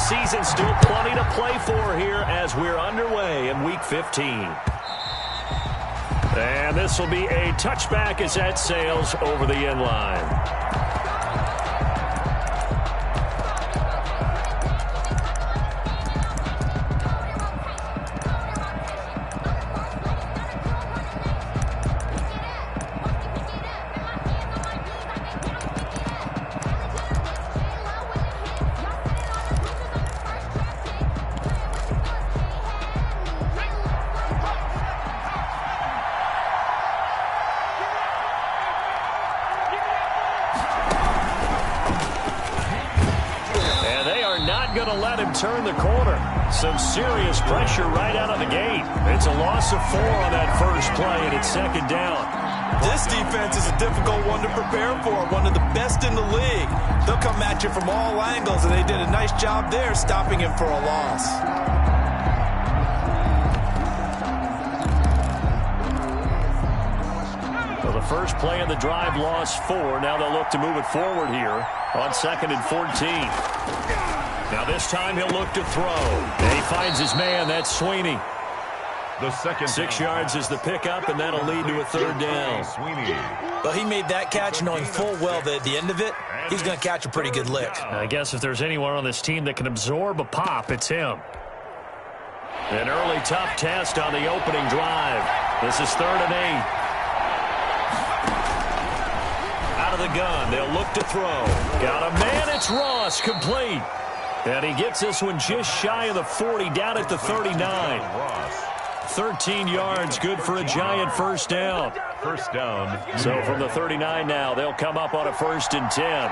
season, still plenty to play for here as we're underway in Week 15. And this will be a touchback as that sails over the end line. Turn the corner. Some serious pressure right out of the gate. It's a loss of 4 on that first play, and it's second down. This defense is a difficult one to prepare for, one of the best in the league. They'll come at you from all angles, and they did a nice job there stopping him for a loss. Well, the first play of the drive lost 4. Now they'll look to move it forward here on 2nd and 14. Now this time he'll look to throw. And he finds his man. That's Sweeney. The second 6 yards is the pickup, and that'll lead to a third down. Well, he made that catch knowing full well that at the end of it, he's going to catch a pretty good lick. I guess if there's anyone on this team that can absorb a pop, it's him. An early tough test on the opening drive. This is 3rd and 8. Out of the gun, they'll look to throw. Got a man, it's Ross, complete. And he gets this one just shy of the 40, down at the 39. 13 yards, good for a giant first down. First down. So from the 39 now, they'll come up on a 1st and 10.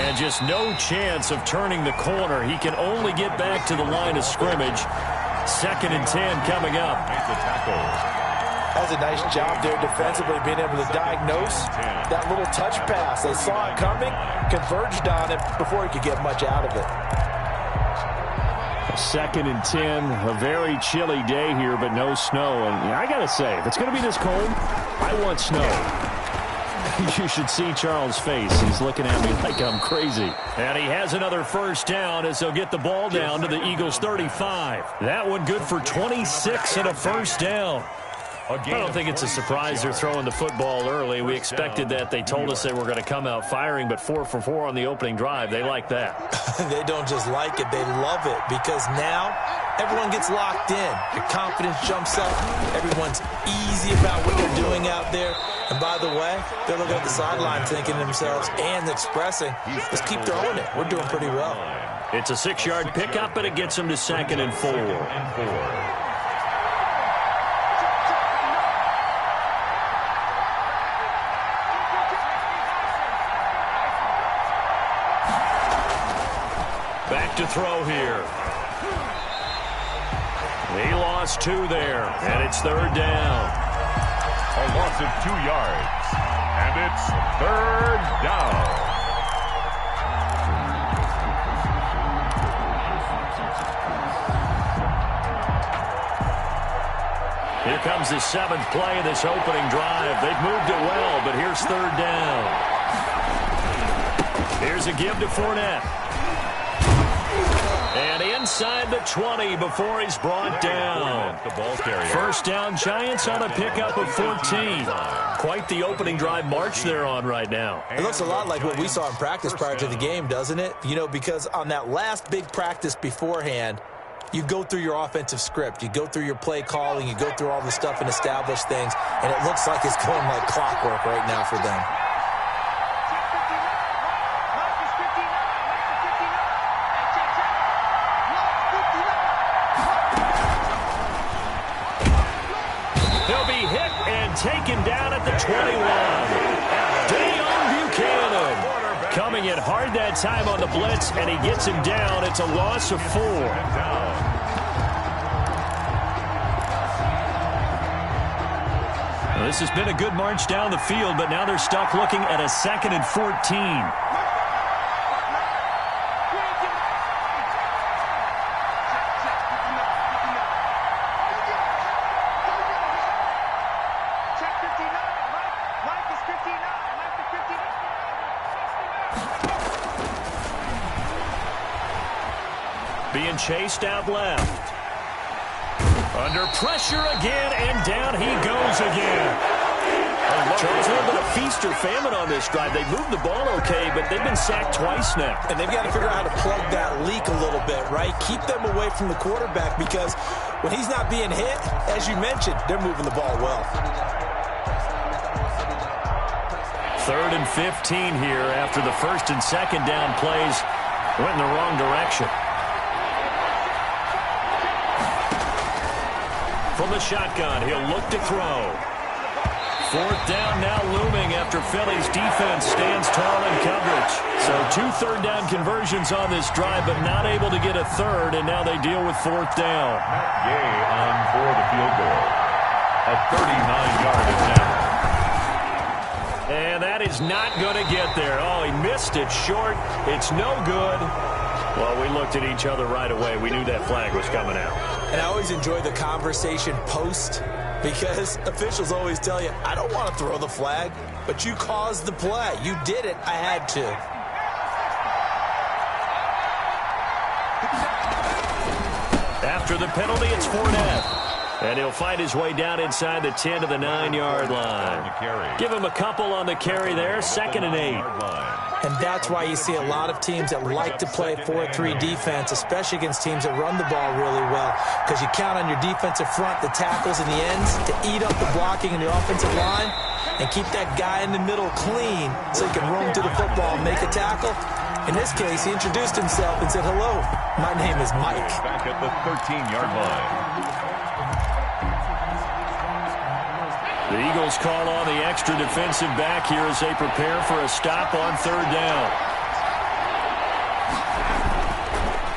And just no chance of turning the corner. He can only get back to the line of scrimmage. 2nd and 10 coming up. Has a nice job there defensively, being able to diagnose that little touch pass. They saw it coming, converged on it before he could get much out of it. 2nd and 10, a very chilly day here, but no snow. And I got to say, if it's going to be this cold, I want snow. You should see Charles' face. He's looking at me like I'm crazy. And he has another first down as they'll get the ball down to the Eagles' 35. That one good for 26 and a first down. I don't think it's a surprise they're throwing the football early. We expected that. They told us they were going to come out firing, but 4 for 4 on the opening drive. They like that. They don't just like it. They love it because now everyone gets locked in. Your confidence jumps up. Everyone's easy about what they're doing out there. And by the way, they're looking at the sideline thinking to themselves and expressing, let's keep throwing it. We're doing pretty well. It's a 6-yard pickup, and it gets them to 2nd and 4. To throw here. He lost 2 there, and it's 3rd down. A loss of 2 yards, and it's 3rd down. Here comes the 7th play of this opening drive. They've moved it well, but here's 3rd down. Here's a give to Fournette. And inside the 20 before he's brought down. First down, Giants on a pickup of 14. Quite the opening drive march they're on right now. It looks a lot like what we saw in practice prior to the game, doesn't it? You know, because on that last big practice beforehand, you go through your offensive script. You go through your play calling. You go through all the stuff and establish things. And it looks like it's going like clockwork right now for them. Taken down at the 21. Deion Buchanan coming in hard that time on the blitz, and he gets him down. It's a loss of 4. Well, this has been a good march down the field, but now they're stuck looking at a 2nd and 14. being chased out left. Under pressure again, and down he goes again. Charles, a little bit of feast or famine on this drive. They moved the ball okay, but they've been sacked twice now. And they've got to figure out how to plug that leak a little bit, right? Keep them away from the quarterback because when he's not being hit, as you mentioned, they're moving the ball well. 3rd and 15 here after the 1st and 2nd down plays went in the wrong direction. From the shotgun, he'll look to throw. 4th down now looming after Philly's defense stands tall in coverage. So 2 third-down conversions on this drive, but not able to get a third, and now they deal with 4th down. Gay on for the field goal. A 39-yard attempt. And that is not going to get there. Oh, he missed it short. It's no good. Well, we looked at each other right away. We knew that flag was coming out. And I always enjoy the conversation post because officials always tell you, I don't want to throw the flag, but you caused the play. You did it. I had to. After the penalty, it's Fournette. And he'll fight his way down inside the 10 to the 9-yard line. Give him a couple on the carry there, 2nd and 8. And that's why you see a lot of teams that like to play 4-3 defense, especially against teams that run the ball really well, because you count on your defensive front, the tackles and the ends, to eat up the blocking in the offensive line and keep that guy in the middle clean so he can roam to the football and make a tackle. In this case, he introduced himself and said, hello, my name is Mike. Back at the 13-yard line. The Eagles call on the extra defensive back here as they prepare for a stop on 3rd down.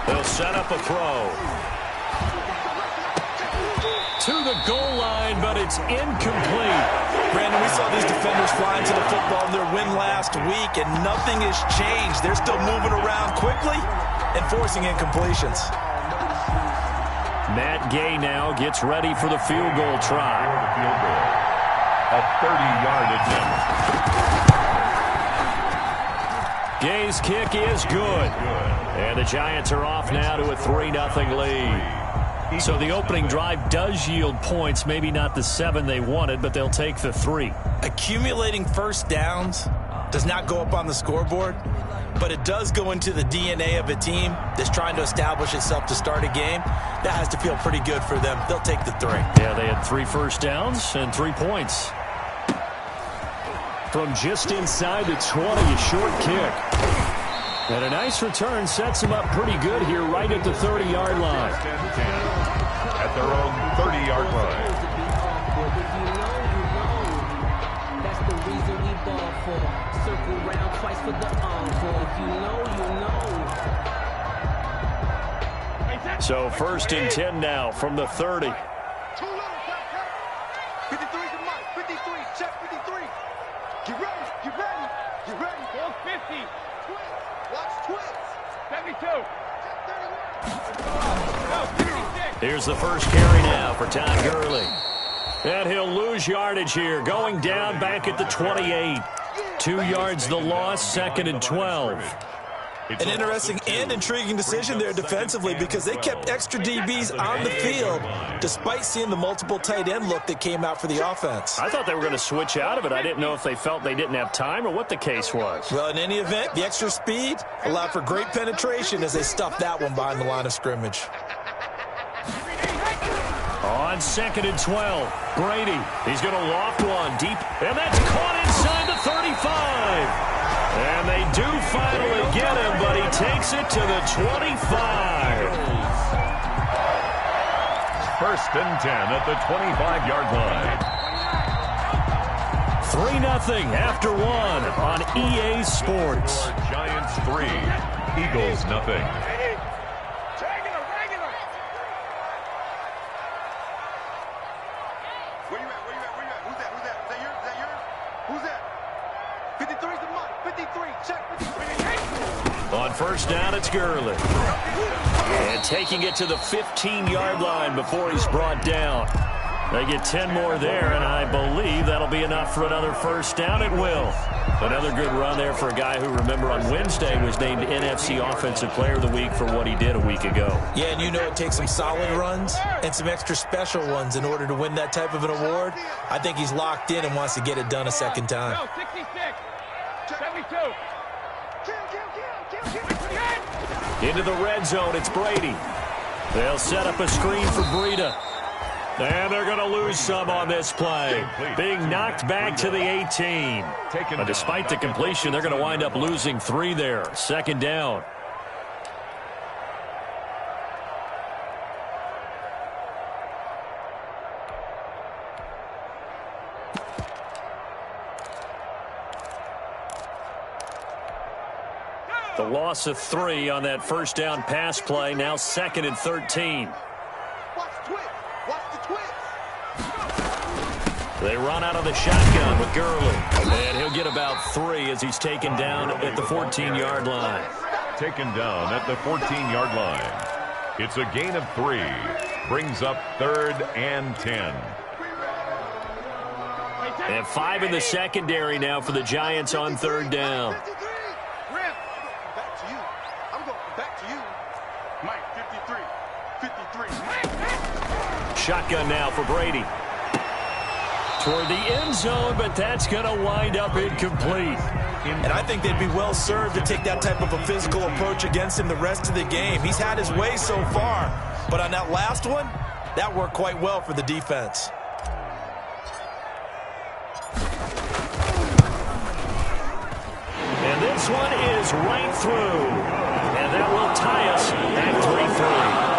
They'll set up a throw. To the goal line, but it's incomplete. Brandon, we saw these defenders flying to the football in their win last week, and nothing has changed. They're still moving around quickly and forcing incompletions. Matt Gay now gets ready for the field goal try. A 30-yard attempt. Gay's kick is good. And the Giants are off now to a 3-0 lead. So the opening drive does yield points, maybe not the 7 they wanted, but they'll take the 3. Accumulating first downs does not go up on the scoreboard, but it does go into the DNA of a team that's trying to establish itself to start a game. That has to feel pretty good for them. They'll take the 3. Yeah, they had 3 first downs and 3 points. From just inside the 20, a short kick. And a nice return sets them up pretty good here right at the 30-yard line. At their own 30-yard line. That's the reason we ball for. Circle round twice for the encore. If you know, you know. So 1st and 10 now from the 30. 53 to Mike. 53. Check 53. Get ready. Get ready. Get ready. Ball 50. Twins. Watch twins. 72. Here's the first carry now for Todd Gurley. And he'll lose yardage here, going down back at the 28. 2 yards the loss, 2nd and 12. An interesting and intriguing decision there defensively because they kept extra DBs on the field despite seeing the multiple tight end look that came out for the offense. I thought they were going to switch out of it. I didn't know if they felt they didn't have time or what the case was. Well, in any event, the extra speed allowed for great penetration as they stuffed that one behind the line of scrimmage. On 2nd and 12, Brady. He's going to loft one deep, and that's caught inside the 35. And they do finally get him, but he takes it to the 25. 1st and 10 at the 25-yard3-0 line. after 1 on EA Sports. Giants 3, Eagles 0. On 1st down, it's Gurley. And taking it to the 15-yard line before he's brought down. They get 10 more there, and I believe that'll be enough for another first down. It will. Another good run there for a guy who, remember, on Wednesday was named NFC Offensive Player of the Week for what he did a week ago. Yeah, and you know it takes some solid runs and some extra special ones in order to win that type of an award. I think he's locked in and wants to get it done a second time. 66, 72. Into the red zone, it's Brady. They'll set up a screen for Breida. And they're going to lose some on this play. Being knocked back to the 18. But despite the completion, they're going to wind up losing 3 there. Second down. The loss of 3 on that first down pass play. Now 2nd and 13. They run out of the shotgun with Gurley. And he'll get about 3 as he's taken down at the 14-yard line. Taken down at the 14-yard line. It's a gain of 3. Brings up 3rd and 10. They have 5 in the secondary now for the Giants on 3rd down. Shotgun now for Brady. Toward the end zone, but that's going to wind up incomplete. And I think they'd be well served to take that type of a physical approach against him the rest of the game. He's had his way so far, but on that last one, that worked quite well for the defense. And this one is right through. And that will tie us at 3-3.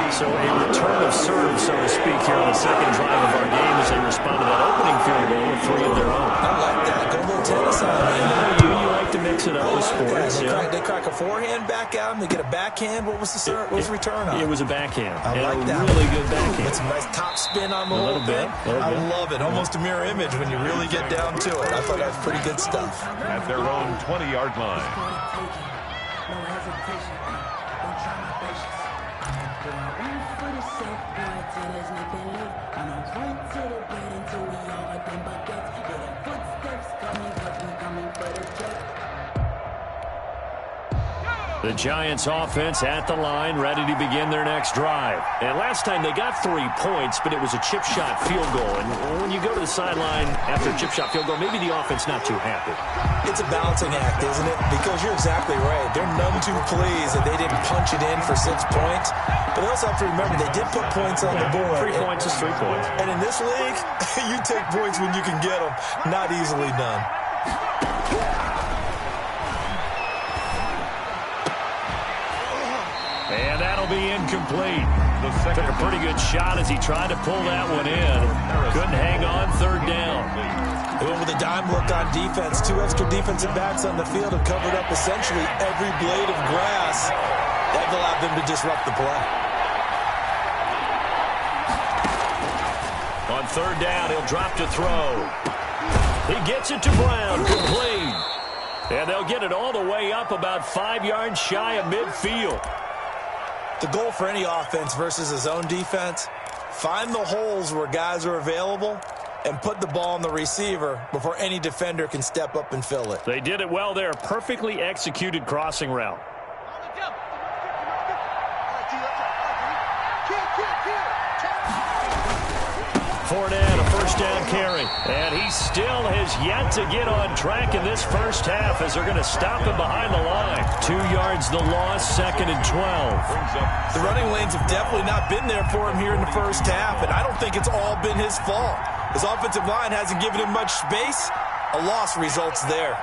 So a return of serve, so to speak, here on the second drive of our game as they respond to that opening field goal with 3 of their own. I like that. Go a little tennis on me. You like to mix it up with sports. They crack a forehand back at him. They get a backhand. What was the serve? What was the return on? It was a backhand. I like that. Really good backhand. With some nice top spin on the whole thing. I love it. Almost a mirror image when you really get down to it. I thought that was pretty good stuff. At their own 20-yard line. No hesitation. Don't try my patience. Do I run for the safe boy till there's nothing left? I know point to the bed until we all are them buckets. Yeah, the footsteps coming, cause we coming for the check. The Giants offense at the line, ready to begin their next drive. And last time they got 3 points, but it was a chip shot field goal. And when you go to the sideline after a chip shot field goal, maybe the offense not too happy. It's a balancing act, isn't it? Because you're exactly right. They're none too pleased that they didn't punch it in for 6 points. But they also have to remember they did put points on the board. 3 points is 3 points. And in this league, you take points when you can get them. Not easily done. And that'll be incomplete. Took a pretty good shot as he tried to pull that one in. Couldn't hang on 3rd down. They went with a dime look on defense. 2 extra defensive backs on the field have covered up essentially every blade of grass. That allowed them to disrupt the play. On 3rd down, he'll drop to throw. He gets it to Brown, complete. And they'll get it all the way up about 5 yards shy of midfield. The goal for any offense versus a zone defense, find the holes where guys are available and put the ball on the receiver before any defender can step up and fill it. They did it well there. Perfectly executed crossing route. Fournette, a first down carry. And he still has yet to get on track in this first half as they're going to stop him behind the line. 2 yards the loss, 2nd and 12. The running lanes have definitely not been there for him here in the first half, and I don't think it's all been his fault. His offensive line hasn't given him much space. A loss results there.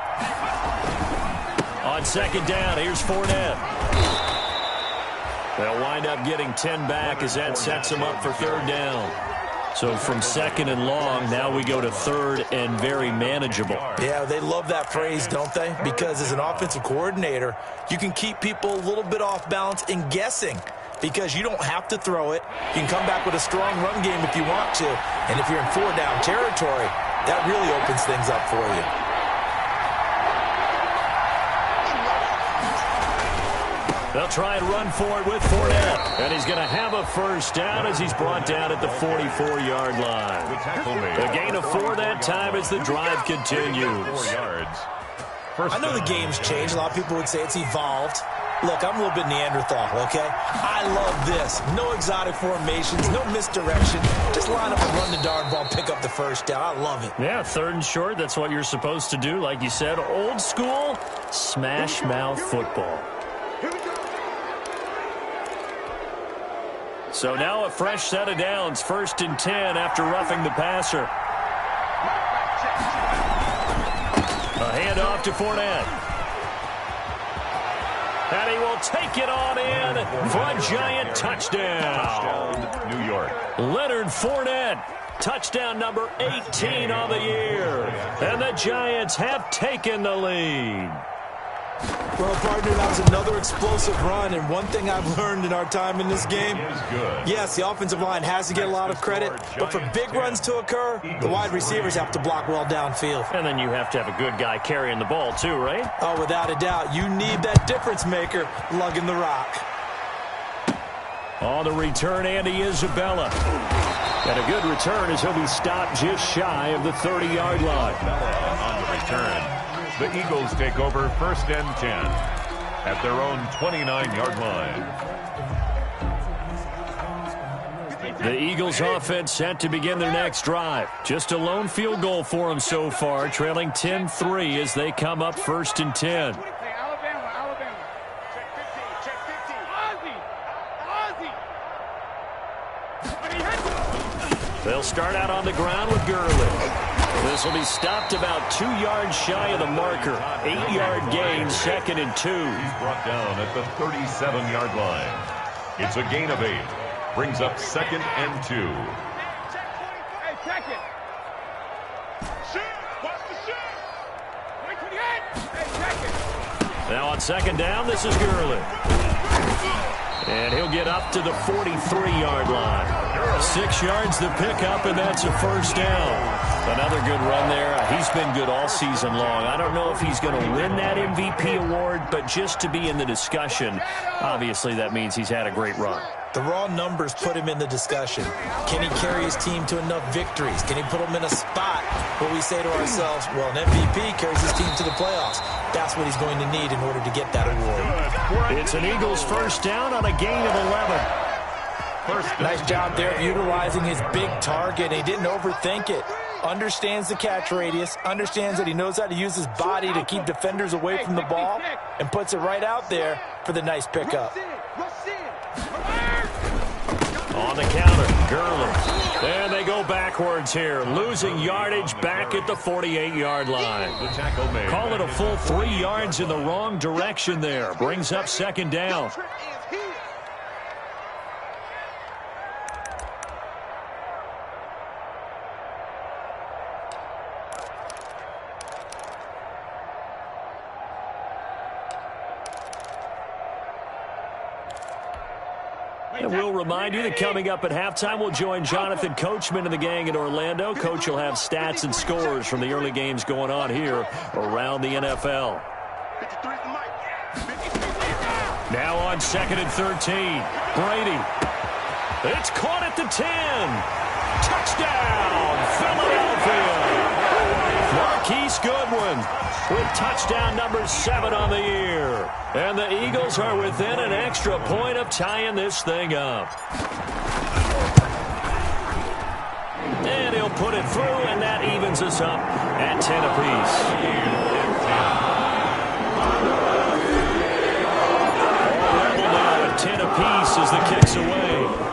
On 2nd down, here's Fournette. They'll wind up getting 10 back as that sets them up for 3rd down. So from 2nd and long, now we go to 3rd and very manageable. Yeah, they love that phrase, don't they? Because as an offensive coordinator, you can keep people a little bit off balance and guessing because you don't have to throw it. You can come back with a strong run game if you want to. And if you're in 4-down territory, that really opens things up for you. They'll try and run for it with Fournette. And he's going to have a first down as he's brought down at the 44-yard line. A gain of 4 that time as the drive continues. 4 yards. I know the game's changed. A lot of people would say it's evolved. Look, I'm a little bit Neanderthal, okay? I love this. No exotic formations, no misdirection. Just line up and run the darn ball, pick up the first down. I love it. Yeah, 3rd and short, that's what you're supposed to do. Like you said, old school, smash mouth football. So now a fresh set of downs, 1st and 10 after roughing the passer. A handoff to Fournette. And he will take it on in for a giant touchdown. New York. Leonard Fournette, touchdown number 18 on the year. And the Giants have taken the lead. Well, partner, that was another explosive run, and one thing I've learned in our time in this game, yes, the offensive line has to get a lot of credit, but for big runs to occur, the wide receivers have to block well downfield. And then you have to have a good guy carrying the ball too, right? Oh, without a doubt. You need that difference maker lugging the rock. On the return, Andy Isabella. And a good return as he'll be stopped just shy of the 30-yard line. On the return. The Eagles take over 1st and 10 at their own 29-yard line. The Eagles offense set to begin their next drive. Just a lone field goal for them so far, trailing 10-3 as they come up 1st and 10. Alabama. Check 50. They'll start out on the ground with Gurley. This will be stopped about 2 yards shy of the marker. 8-yard gain, 2nd and 2. He's brought down at the 37-yard line. It's a gain of 8. Brings up 2nd and 2. Hey, check it. Shoot. Watch the shoot. 28. Hey, check it. Now on 2nd down, this is Gurley. And he'll get up to the 43-yard line. 6 yards the pickup, and that's a first down. Another good run there. He's been good all season long. I don't know if he's going to win that MVP award, but just to be in the discussion, obviously that means he's had a great run. The raw numbers put him in the discussion. Can he carry his team to enough victories? Can he put them in a spot where we say to ourselves, well, an MVP carries his team to the playoffs. That's what he's going to need in order to get that award. It's an Eagles first down on a gain of 11. Nice job there of utilizing his big target. He didn't overthink it. Understands the catch radius, understands that he knows how to use his body to keep defenders away from the ball, and puts it right out there for the nice pickup. On the counter, Gurley. And they go backwards here, losing yardage back at the 48-yard line. Call it a full 3 yards in the wrong direction there. Brings up 2nd down. And we'll remind you that coming up at halftime, we'll join Jonathan Coachman and the gang in Orlando. Coach will have stats and scores from the early games going on here around the NFL. Now on 2nd and 13, Brady. It's caught at the 10. Touchdown, Philadelphia. Marquise Goodwin with touchdown number 7 on the year. And the Eagles are within an extra point of tying this thing up. And he'll put it through, and that evens us up at 10 apiece. All level now at 10 apiece as the kick's away.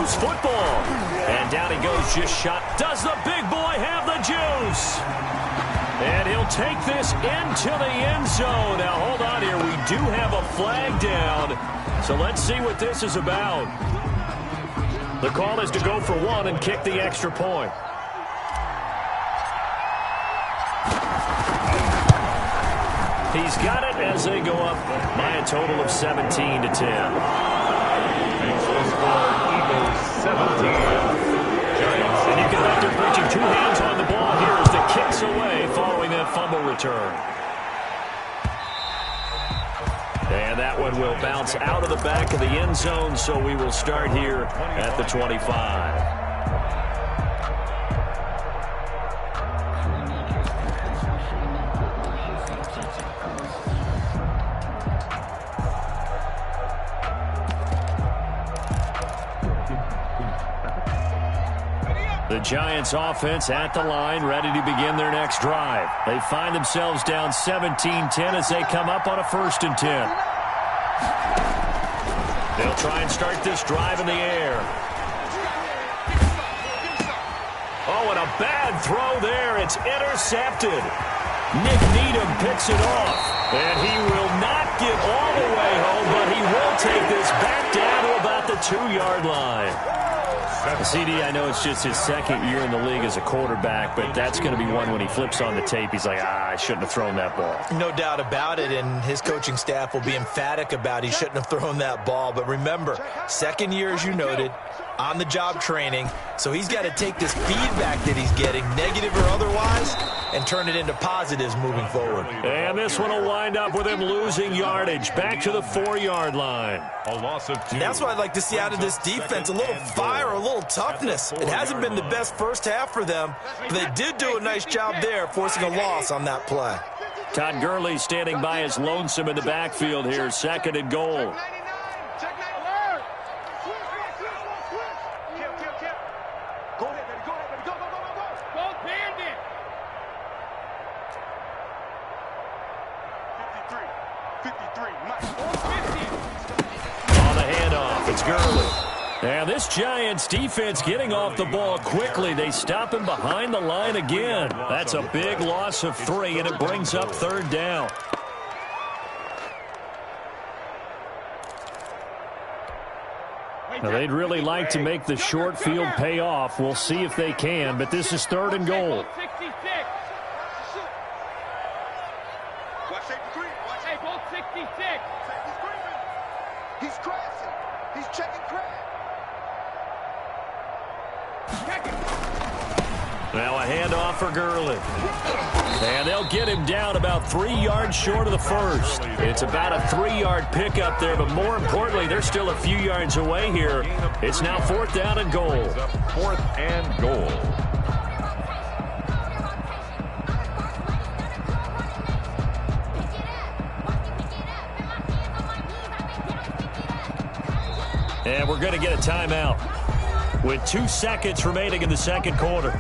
Football. And down he goes, just shot. Does the big boy have the juice? And he'll take this into the end zone. Now, hold on here. We do have a flag down. So let's see what this is about. The call is to go for 1 and kick the extra point. He's got it as they go up by a total of 17 to 10. Makes the score Eagles 17. Giants. And you can bet they're reaching 2 hands on the ball. back of the end zone, so we will start here at the 25. The Giants offense at the line, ready to begin their next drive. They find themselves down 17-10 as they come up on a 1st and 10. They'll try and start this drive in the air. Oh, and a bad throw there. It's intercepted. Nick Needham picks it off. And he will not get all the way home, but he will take this back down to about the 2-yard line. CD, I know it's just his 2nd year in the league as a quarterback, but that's going to be one when he flips on the tape. He's like, I shouldn't have thrown that ball. No doubt about it, and his coaching staff will be emphatic about he shouldn't have thrown that ball. But remember, 2nd year, as you noted, on-the-job training, so he's got to take this feedback that he's getting, negative or otherwise, and turn it into positives moving forward. And this one will wind up with him losing yardage back to the 4-yard line. A loss of 2. And that's what I'd like to see out of this defense, a little fire, a little toughness. It hasn't been the best first half for them, but they did do a nice job there, forcing a loss on that play. Todd Gurley standing by as lonesome in the backfield here, 2nd and goal. Now this Giants defense getting off the ball quickly. They stop him behind the line again. That's a big loss of 3, and it brings up 3rd down. Now they'd really like to make the short field pay off. We'll see if they can, but this is 3rd and goal. He's crashing. He's checking crash. Now a handoff for Gurley. And they'll get him down about 3 yards short of the 1st. It's about a 3-yard pickup there, but more importantly, they're still a few yards away here. It's now 4th down and goal. 4th and goal. And we're going to get a timeout with 2 seconds remaining in the 2nd quarter.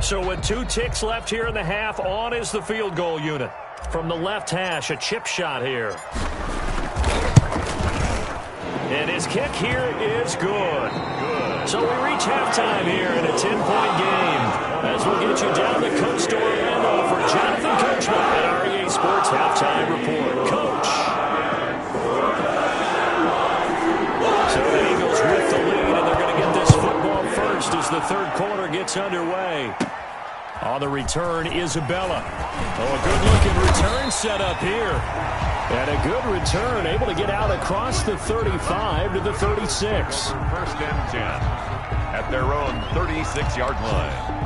So with 2 ticks left here in the half, on is the field goal unit. From the left hash, a chip shot here. And his kick here is good. So we reach halftime here in a 10-point game. As we'll get you down to Coach to Orlando for Jonathan Coachman at REA Sports Halftime Report. Coach. So the Eagles with the lead, and they're going to get this football first as the 3rd quarter gets underway. On the return, Isabella. Oh, a good-looking return set up here. And a good return, able to get out across the 35 to the 36. 1st and 10 at their own 36-yard line.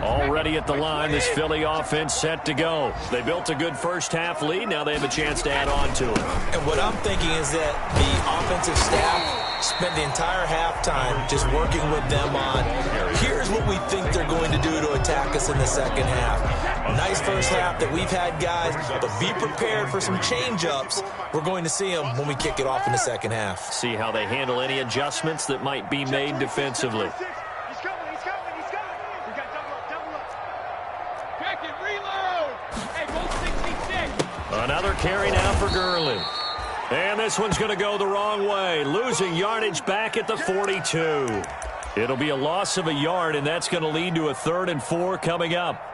Already at the line, this Philly offense set to go. They built a good first half lead. Now they have a chance to add on to it. And what I'm thinking is that the offensive staff spent the entire halftime just working with them on, here's what we think they're going to do to attack us in the 2nd half. Nice first half that we've had, guys, but be prepared for some change-ups. We're going to see them when we kick it off in the 2nd half. See how they handle any adjustments that might be made defensively. Another carry now for Gurley. And this one's going to go the wrong way. Losing yardage back at the 42. It'll be a loss of a yard, and that's going to lead to a 3rd and 4 coming up.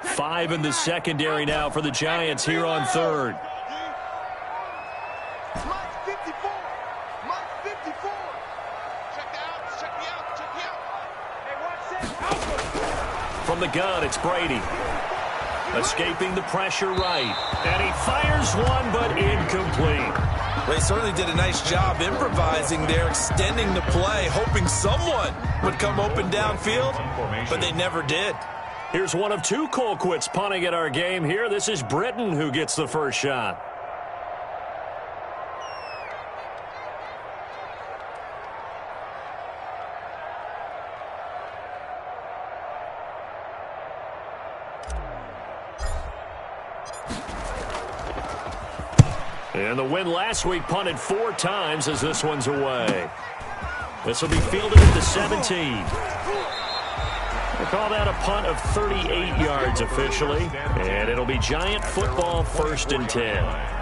Five in the secondary now for the Giants here on 3rd. From the gun, it's Brady. Escaping the pressure right. And he fires one, but incomplete. They certainly did a nice job improvising there, extending the play, hoping someone would come open downfield, but they never did. Here's one of two Colquitts punting at our game here. This is Britton who gets the first shot. And the win last week punted 4 times as this one's away. This will be fielded at the 17. They call that a punt of 38 yards officially. And it'll be Giant football, 1st and 10.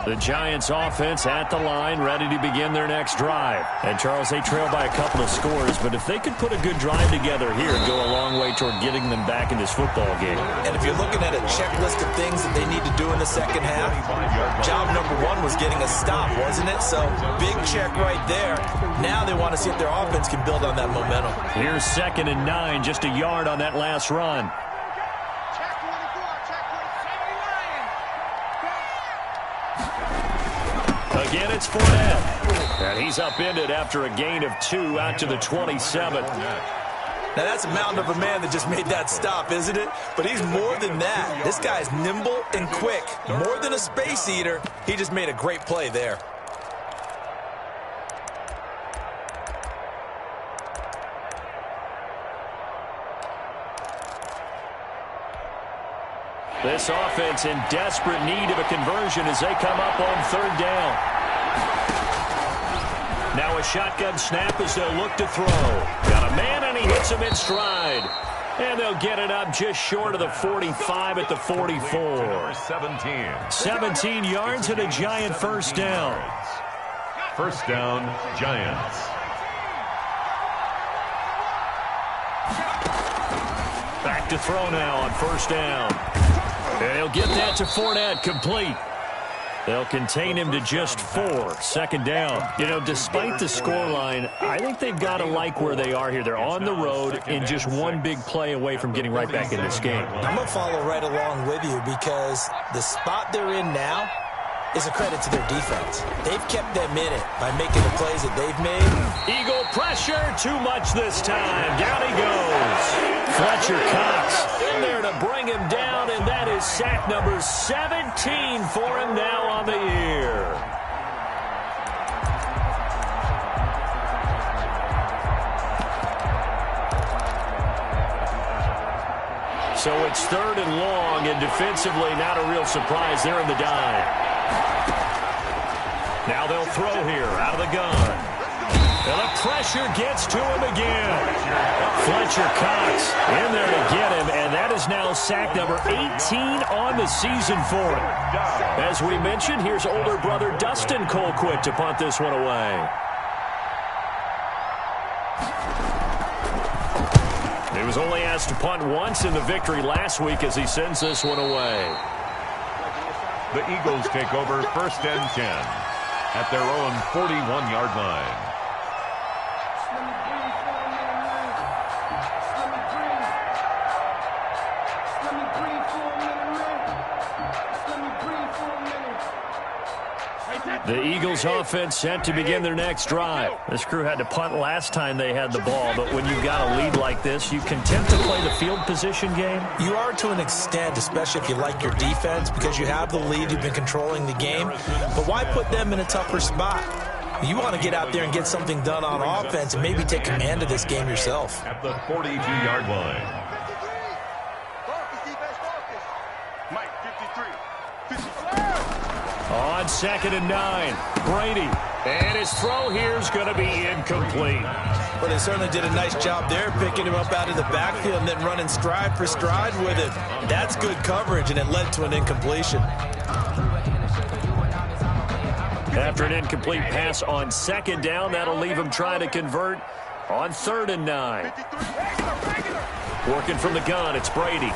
The Giants offense at the line, ready to begin their next drive. And, Charles, they trail by a couple of scores, but if they could put a good drive together here, it'd go a long way toward getting them back in this football game. And if you're looking at a checklist of things that they need to do in the second half, job number 1 was getting a stop, wasn't it? So, big check right there. Now they want to see if their offense can build on that momentum. Here's 2nd and 9, just a yard on that last run. Again, it's Fournette. And he's upended after a gain of 2 out to the 27. Now, that's a mountain of a man that just made that stop, isn't it? But he's more than that. This guy's nimble and quick. More than a space eater. He just made a great play there. This offense in desperate need of a conversion as they come up on 3rd down. Now a shotgun snap as they'll look to throw. Got a man and he hits him in stride. And they'll get it up just short of the 45 at the 44. 17 yards and a Giant 1st down. 1st down, Giants. Back to throw now on 1st down. And he'll get that to Fournette, complete. They'll contain him to just 4, 2nd down. You know, despite the scoreline, I think they've got to like where they are here. They're on the road and just one big play away from getting right back in this game. I'm going to follow right along with you because the spot they're in now is a credit to their defense. They've kept them in it by making the plays that they've made. Eagle pressure, too much this time. Down he goes. Fletcher Cox in there to bring him down, and that is sack number 17 for him now on the year. So it's 3rd and long, and defensively not a real surprise there in the dime. Now they'll throw here out of the gun. And the pressure gets to him again. Fletcher Cox in there to get him, and that is now sack number 18 on the season for him. As we mentioned, here's older brother Dustin Colquitt to punt this one away. He was only asked to punt once in the victory last week as he sends this one away. The Eagles take over 1st and 10 at their own 41-yard line. The Eagles offense set to begin their next drive. This crew had to punt last time they had the ball, but when you've got a lead like this, you content to play the field position game? You are to an extent, especially if you like your defense, because you have the lead, you've been controlling the game. But why put them in a tougher spot? You want to get out there and get something done on offense and maybe take command of this game yourself. At the 42-yard line. On 2nd and 9, Brady. And his throw here is going to be incomplete. But they certainly did a nice job there, picking him up out of the backfield and then running stride for stride with it. That's good coverage, and it led to an incompletion. After an incomplete pass on 2nd down, that'll leave him trying to convert on 3rd and 9. Working from the gun, it's Brady.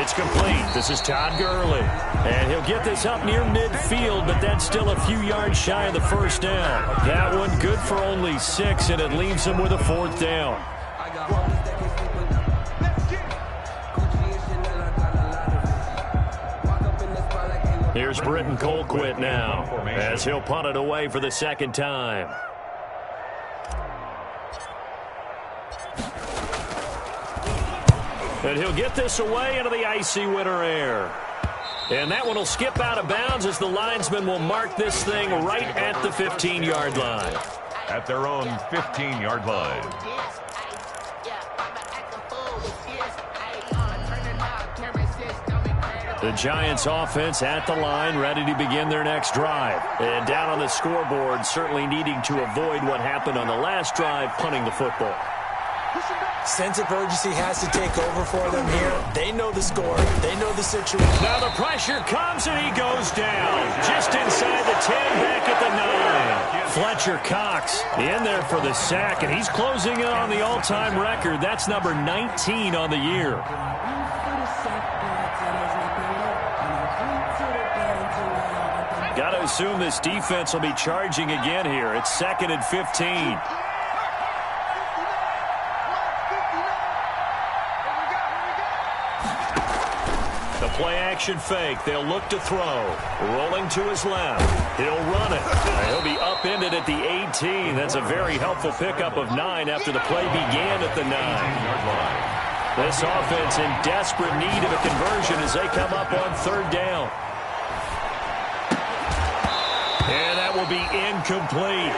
It's complete. This is Todd Gurley. And he'll get this up near midfield, but that's still a few yards shy of the first down. That one good for only 6, and it leaves him with a 4th down. Here's Britton Colquitt now, as he'll punt it away for the 2nd time. And he'll get this away into the icy winter air. And that one will skip out of bounds as the linesman will mark this thing right at the 15-yard line. At their own 15-yard line. The Giants offense at the line, ready to begin their next drive. And down on the scoreboard, certainly needing to avoid what happened on the last drive, punting the football. Sense of urgency has to take over for them here. They know the score. They know the situation. Now the pressure comes and he goes down. Just inside the 10, back at the 9. Fletcher Cox in there for the sack, and he's closing in on the all-time record. That's number 19 on the year. Got to assume this defense will be charging again here. It's 2nd and 15. The play-action fake. They'll look to throw. Rolling to his left. He'll run it. He'll be upended at the 18. That's a very helpful pickup of 9 after the play began at the 9. This offense in desperate need of a conversion as they come up on 3rd down. And that will be incomplete.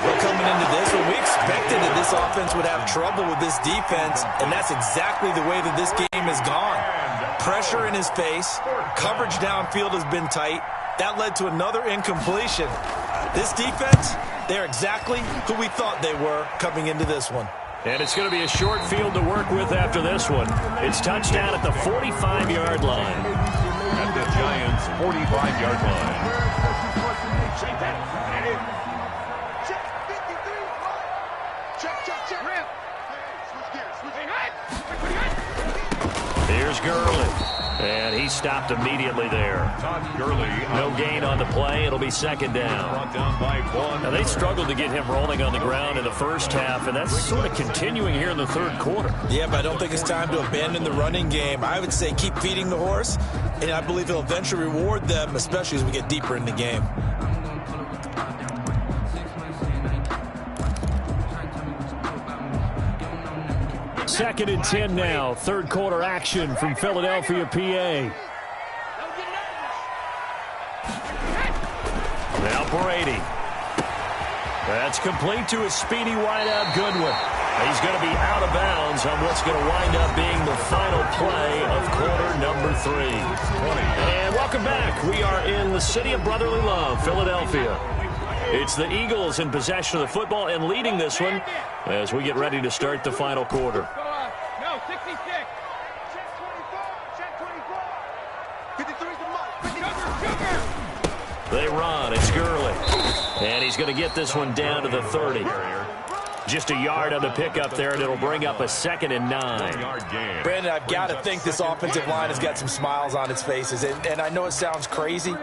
We're coming into this when we expected that this offense would have trouble with this defense, and that's exactly the way that this game has gone. Pressure in his face. Coverage downfield has been tight. That led to another incompletion. This defense, they're exactly who we thought they were coming into this one. And it's going to be a short field to work with after this one. It's touchdown at the 45-yard line. At the Giants' 45-yard line. Here's Gurley. And he stopped immediately there. Todd Gurley. No gain on the play. It'll be 2nd down. Brought down by 1. Now, they struggled to get him rolling on the ground in the first half, and that's sort of continuing here in the 3rd quarter. Yeah, but I don't think it's time to abandon the running game. I would say keep feeding the horse, and I believe he'll eventually reward them, especially as we get deeper in the game. Second and 10 now. 3rd quarter action from Philadelphia, PA. Now Brady. That's complete to a speedy wideout Goodwin. He's going to be out of bounds on what's going to wind up being the final play of quarter number 3. And welcome back. We are in the city of brotherly love, Philadelphia. It's the Eagles in possession of the football and leading this one as we get ready to start the final quarter. No, 66. Check 24. Check 24. 53's the mark. They run. It's Gurley. And he's going to get this one down to the 30. Just a yard on the pickup there, and it'll bring up a 2nd and 9. Brandon, I've got to think this offensive line has got some smiles on its faces. And I know it sounds crazy,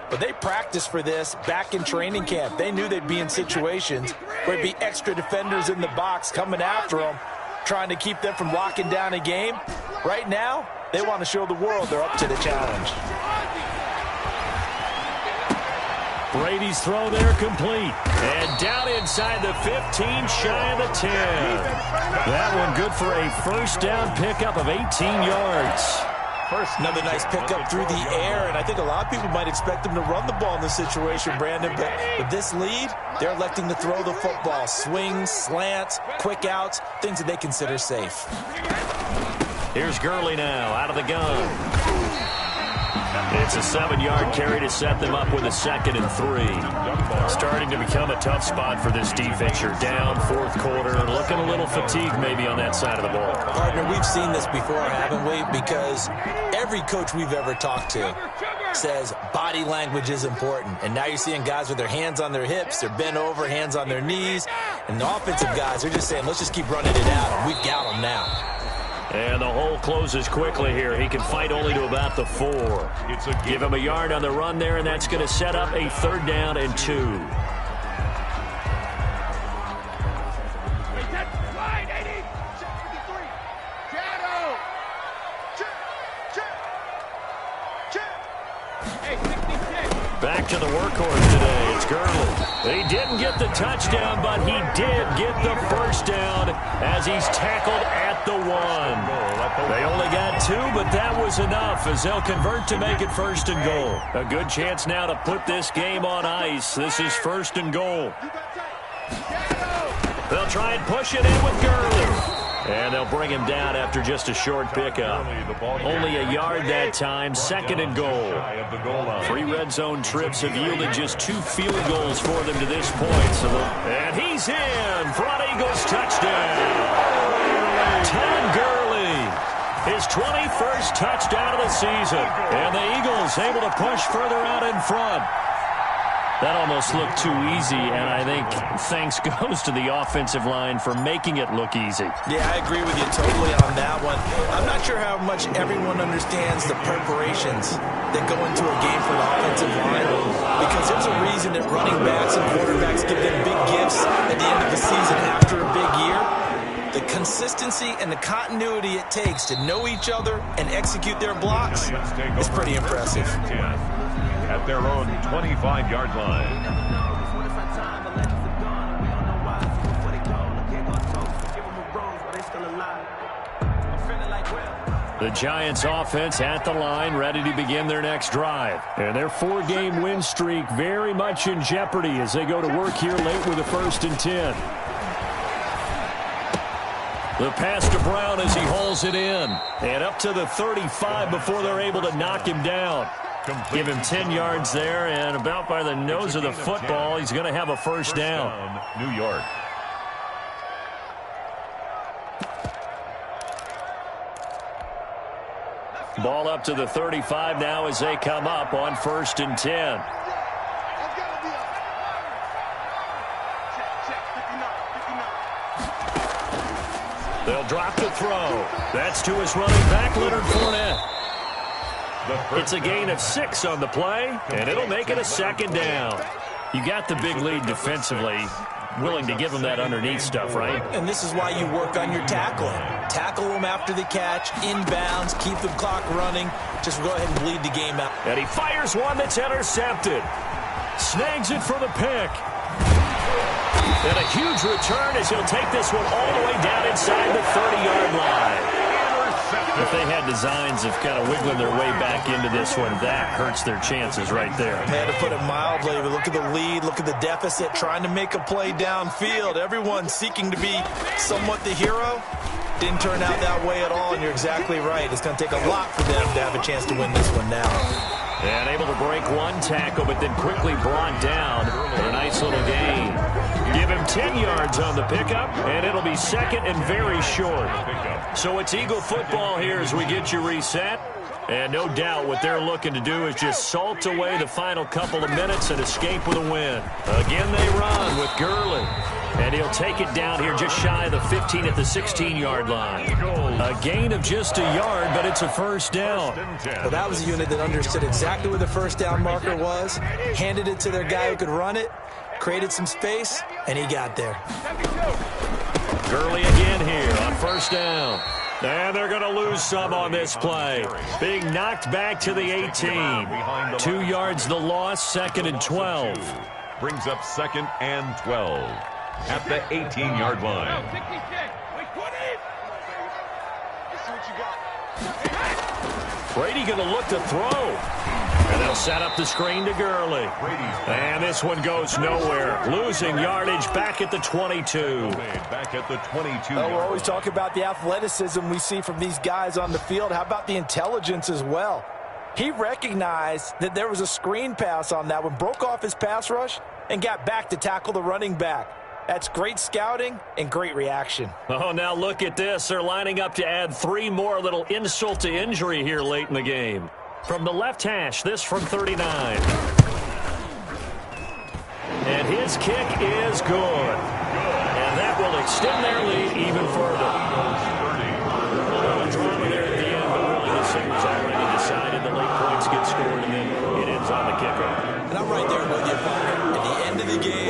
but they practiced for this back in training camp. They knew they'd be in situations where there'd be extra defenders in the box coming after them, trying to keep them from locking down a game. Right now, they want to show the world they're up to the challenge. Brady's throw there complete. And down inside the 15, shy of the 10. That one good for a 1st down pickup of 18 yards. Another nice pickup through the air, and I think a lot of people might expect them to run the ball in this situation, Brandon, but with this lead, they're electing to throw the football. Swings, slants, quick outs, things that they consider safe. Here's Gurley now out of the gun. It's a 7-yard carry to set them up with a 2nd and 3. Starting to become a tough spot for this defense. You're down 4th quarter, looking a little fatigued maybe on that side of the ball. Partner, we've seen this before, haven't we? Because every coach we've ever talked to says body language is important. And now you're seeing guys with their hands on their hips, they're bent over, hands on their knees. And the offensive guys are just saying, let's just keep running it out, and we've got them now. And the hole closes quickly here. He can fight only to about the 4. Give him a yard on the run there, and that's going to set up a 3rd down and 2. Back to the workhorse today. It's Gurley. He didn't get the touchdown, but he did get the 1st down as he's tackled at the 1. They only got 2, but that was enough as they'll convert to make it 1st and goal. A good chance now to put this game on ice. This is 1st and goal. They'll try and push it in with Gurley. And they'll bring him down after just a short pickup. Only a yard that time, 2nd and goal. 3 red zone trips have yielded just 2 field goals for them to this point. And he's in. Front Eagles touchdown. Todd Gurley, his 21st touchdown of the season. And the Eagles able to push further out in front. That almost looked too easy, and I think thanks goes to the offensive line for making it look easy. Yeah, I agree with you totally on that one. I'm not sure how much everyone understands the preparations that go into a game for the offensive line, because there's a reason that running backs and quarterbacks give them big gifts at the end of the season after a big year. The consistency and the continuity it takes to know each other and execute their blocks is pretty impressive. At their own 25-yard line. The Giants offense at the line, ready to begin their next drive. And their 4-game win streak very much in jeopardy as they go to work here late with a 1st and 10. The pass to Brown as he hauls it in. And up to the 35 before they're able to knock him down. Give him 10 yards there, and about by the nose of the football, he's going to have a 1st down. New York. Ball up to the 35 now as they come up on 1st and 10. They'll drop the throw. That's to his running back, Leonard Fournette. It's a gain of 6 on the play, and it'll make it a 2nd down. You got the big lead defensively, willing to give them that underneath stuff, right? And this is why you work on your tackling. Tackle them after the catch, inbounds, keep the clock running. Just go ahead and bleed the game out. And he fires one that's intercepted. Snags it for the pick. And a huge return as he'll take this one all the way down inside the 30-yard line. If they had designs of kind of wiggling their way back into this one, that hurts their chances right there. They had to put it mildly, but look at the lead, look at the deficit, trying to make a play downfield. Everyone seeking to be somewhat the hero. Didn't turn out that way at all, and you're exactly right. It's going to take a lot for them to have a chance to win this one now. And able to break one tackle, but then quickly brought down for a nice little gain. Give him 10 yards on the pickup, and it'll be 2nd and very short. So it's Eagle football here as we get you reset. And no doubt what they're looking to do is just salt away the final couple of minutes and escape with a win. Again, they run with Gurley. And he'll take it down here just shy of the 15 at the 16-yard line. A gain of just a yard, but it's a 1st down. Well, that was a unit that understood exactly where the 1st down marker was, handed it to their guy who could run it, created some space, and he got there. Gurley again here on 1st down. And they're going to lose some on this play. Being knocked back to the 18. 2 yards the loss, 2nd and 12. Brings up 2nd and 12 at the 18-yard line. Brady going to look to throw. And they'll set up the screen to Gurley. And this one goes nowhere. Losing yardage back at the 22. Back at the 22. Well, we're always talking about the athleticism we see from these guys on the field. How about the intelligence as well? He recognized that there was a screen pass on that one, broke off his pass rush, and got back to tackle the running back. That's great scouting and great reaction. Oh, now look at this. They're lining up to add 3 more, little insult to injury here late in the game. From the left hash, this from 39. And his kick is good. And that will extend their lead even further. points get scored, and then it ends on the kicker. And I'm right there with you, partner. At the end of the game,